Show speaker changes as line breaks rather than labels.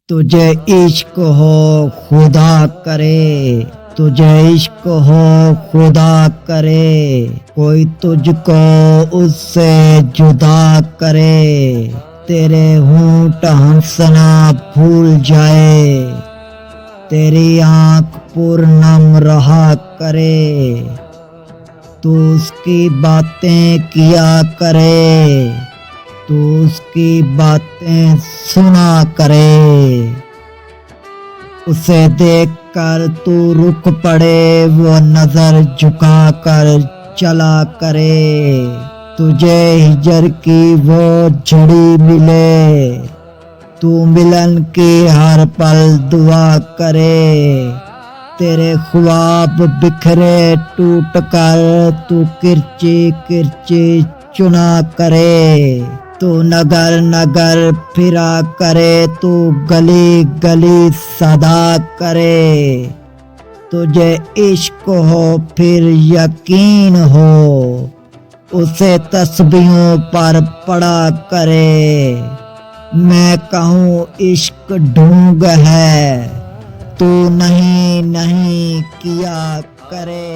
تجھے عشق ہو خدا کرے، تجھے عشق ہو خدا کرے، کوئی تجھ کو اس سے جدا کرے، تیرے ہونٹ ہنسنا بھول جائے، تیری آنکھ پرنم رہا کرے، تو اس کی باتیں کیا کرے، تو اس کی باتیں سنا کرے، اسے دیکھ کر تو رک پڑے، وہ نظر جھکا کر چلا کرے، تجھے ہجر کی وہ جھڑی ملے، تو ملن کی ہر پل دعا کرے، تیرے خواب بکھرے ٹوٹ کر تو کرچی کرچی چنا کرے، تو نگر نگر پھرا کرے، تو گلی گلی صدا کرے، تجھے عشق ہو پھر یقین ہو، اسے تسبیحوں پر پڑا کرے، میں کہوں عشق ڈھونگ ہے، تو نہیں نہیں کیا کرے۔